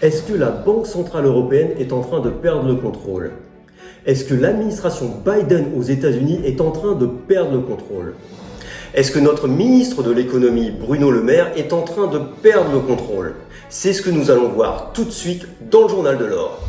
Est-ce que la Banque centrale européenne est en train de perdre le contrôle? Est-ce que l'administration Biden aux États-Unis est en train de perdre le contrôle? Est-ce que notre ministre de l'économie, Bruno Le Maire, est en train de perdre le contrôle? C'est ce que nous allons voir tout de suite dans le Journal de l'Or.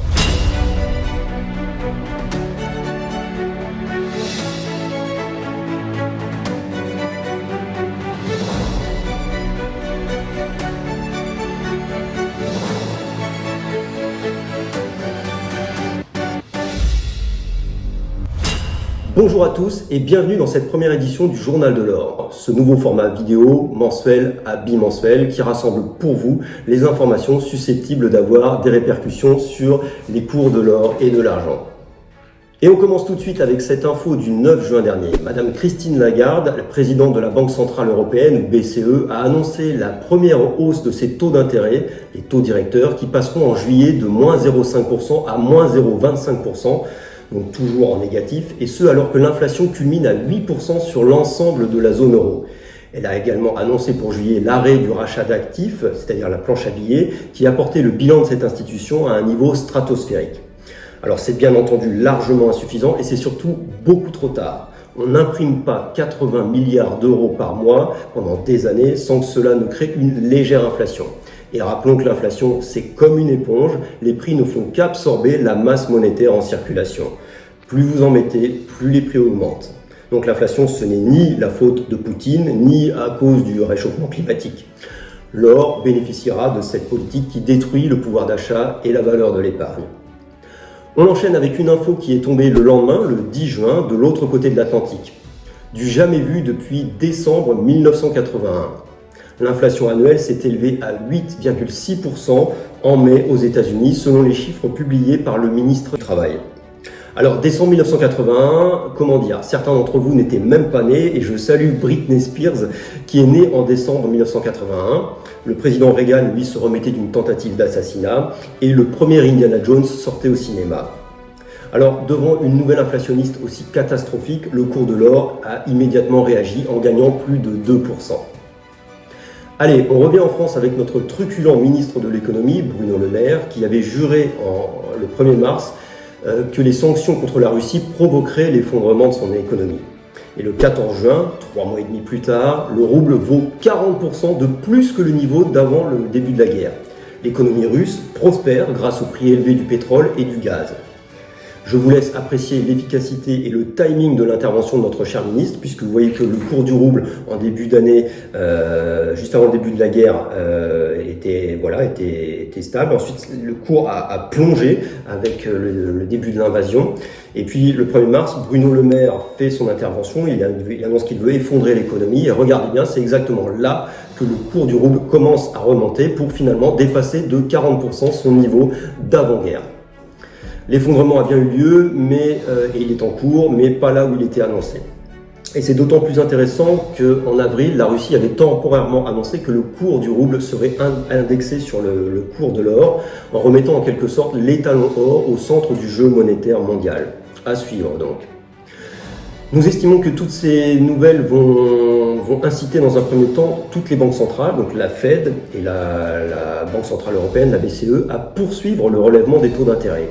Bonjour à tous et bienvenue dans cette première édition du Journal de l'Or, ce nouveau format vidéo mensuel à bimensuel qui rassemble pour vous les informations susceptibles d'avoir des répercussions sur les cours de l'or et de l'argent. Et on commence tout de suite avec cette info du 9 juin dernier. Madame Christine Lagarde, présidente de la Banque centrale européenne, ou BCE, a annoncé la première hausse de ses taux d'intérêt, les taux directeurs, qui passeront en juillet de moins 0,5% à moins 0,25%. Donc toujours en négatif, et ce alors que l'inflation culmine à 8% sur l'ensemble de la zone euro. Elle a également annoncé pour juillet l'arrêt du rachat d'actifs, c'est-à-dire la planche à billets, qui a porté le bilan de cette institution à un niveau stratosphérique. Alors c'est bien entendu largement insuffisant et c'est surtout beaucoup trop tard. On n'imprime pas 80 milliards d'euros par mois pendant des années sans que cela ne crée une légère inflation. Et rappelons que l'inflation, c'est comme une éponge, les prix ne font qu'absorber la masse monétaire en circulation. Plus vous en mettez, plus les prix augmentent. Donc l'inflation, ce n'est ni la faute de Poutine, ni à cause du réchauffement climatique. L'or bénéficiera de cette politique qui détruit le pouvoir d'achat et la valeur de l'épargne. On enchaîne avec une info qui est tombée le lendemain, le 10 juin, de l'autre côté de l'Atlantique. Du jamais vu depuis décembre 1981. L'inflation annuelle s'est élevée à 8,6% en mai aux États-Unis, selon les chiffres publiés par le ministre du Travail. Alors, décembre 1981, comment dire, certains d'entre vous n'étaient même pas nés, et je salue Britney Spears, qui est née en décembre 1981. Le président Reagan, lui, se remettait d'une tentative d'assassinat, et le premier Indiana Jones sortait au cinéma. Alors, devant une nouvelle inflationniste aussi catastrophique, le cours de l'or a immédiatement réagi en gagnant plus de 2%. Allez, on revient en France avec notre truculent ministre de l'économie, Bruno Le Maire, qui avait juré le 1er mars que les sanctions contre la Russie provoqueraient l'effondrement de son économie. Et le 14 juin, 3 mois et demi plus tard, le rouble vaut 40% de plus que le niveau d'avant le début de la guerre. L'économie russe prospère grâce au prix élevé du pétrole et du gaz. Je vous laisse apprécier l'efficacité et le timing de l'intervention de notre cher ministre, puisque vous voyez que le cours du rouble en début d'année, juste avant le début de la guerre, était stable. Ensuite, le cours a plongé avec le début de l'invasion. Et puis, le 1er mars, Bruno Le Maire fait son intervention. Il annonce qu'il veut effondrer l'économie. Et regardez bien, c'est exactement là que le cours du rouble commence à remonter pour finalement dépasser de 40% son niveau d'avant-guerre. L'effondrement a bien eu lieu, et il est en cours, mais pas là où il était annoncé. Et c'est d'autant plus intéressant qu'en avril, la Russie avait temporairement annoncé que le cours du rouble serait indexé sur le cours de l'or, en remettant en quelque sorte l'étalon or au centre du jeu monétaire mondial. À suivre donc. Nous estimons que toutes ces nouvelles vont inciter dans un premier temps toutes les banques centrales, donc la Fed et la Banque centrale européenne, la BCE, à poursuivre le relèvement des taux d'intérêt.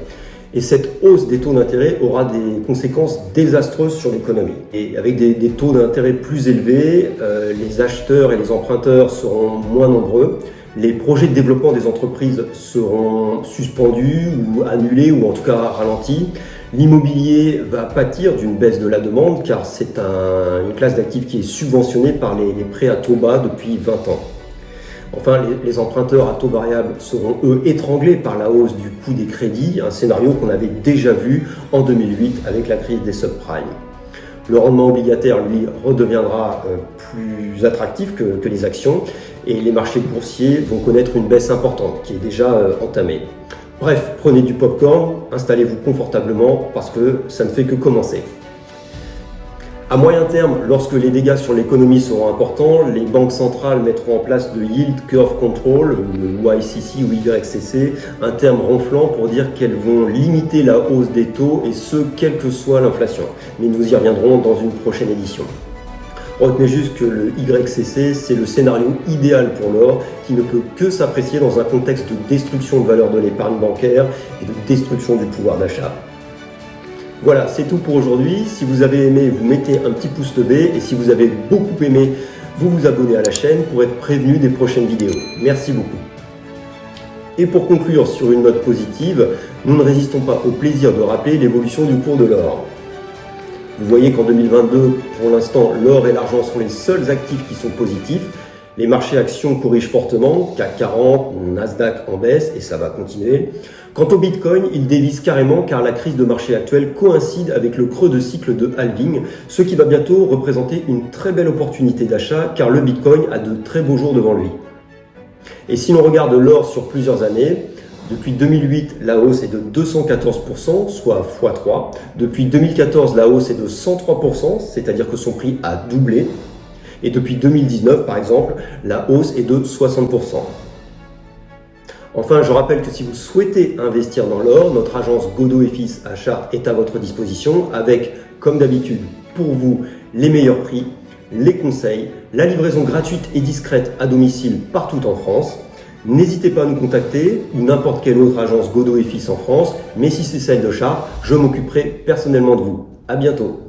Et cette hausse des taux d'intérêt aura des conséquences désastreuses sur l'économie. Et avec des taux d'intérêt plus élevés, les acheteurs et les emprunteurs seront moins nombreux, les projets de développement des entreprises seront suspendus ou annulés ou en tout cas ralentis. L'immobilier va pâtir d'une baisse de la demande car c'est une classe d'actifs qui est subventionnée par les prêts à taux bas depuis 20 ans. Enfin, les emprunteurs à taux variable seront, eux, étranglés par la hausse du coût des crédits, un scénario qu'on avait déjà vu en 2008 avec la crise des subprimes. Le rendement obligataire, lui, redeviendra plus attractif que les actions et les marchés boursiers vont connaître une baisse importante qui est déjà entamée. Bref, prenez du popcorn, installez-vous confortablement parce que ça ne fait que commencer. À moyen terme, lorsque les dégâts sur l'économie seront importants, les banques centrales mettront en place le Yield Curve Control, le YCC ou YCC, un terme ronflant pour dire qu'elles vont limiter la hausse des taux et ce, quelle que soit l'inflation. Mais nous y reviendrons dans une prochaine édition. Retenez juste que le YCC, c'est le scénario idéal pour l'or qui ne peut que s'apprécier dans un contexte de destruction de valeur de l'épargne bancaire et de destruction du pouvoir d'achat. Voilà, c'est tout pour aujourd'hui. Si vous avez aimé, vous mettez un petit pouce levé et si vous avez beaucoup aimé, vous vous abonnez à la chaîne pour être prévenu des prochaines vidéos. Merci beaucoup. Et pour conclure sur une note positive, nous ne résistons pas au plaisir de rappeler l'évolution du cours de l'or. Vous voyez qu'en 2022, pour l'instant, l'or et l'argent sont les seuls actifs qui sont positifs. Les marchés actions corrigent fortement, CAC 40, Nasdaq en baisse et ça va continuer. Quant au Bitcoin, il dévisse carrément car la crise de marché actuelle coïncide avec le creux de cycle de halving, ce qui va bientôt représenter une très belle opportunité d'achat car le Bitcoin a de très beaux jours devant lui. Et si l'on regarde l'or sur plusieurs années, depuis 2008, la hausse est de 214%, soit x3. Depuis 2014, la hausse est de 103%, c'est-à-dire que son prix a doublé. Et depuis 2019, par exemple, la hausse est de 60%. Enfin, je rappelle que si vous souhaitez investir dans l'or, notre agence Godot & Fils à Chartres est à votre disposition avec, comme d'habitude, pour vous, les meilleurs prix, les conseils, la livraison gratuite et discrète à domicile partout en France. N'hésitez pas à nous contacter ou n'importe quelle autre agence Godot & Fils en France, mais si c'est celle de Chartres, je m'occuperai personnellement de vous. À bientôt.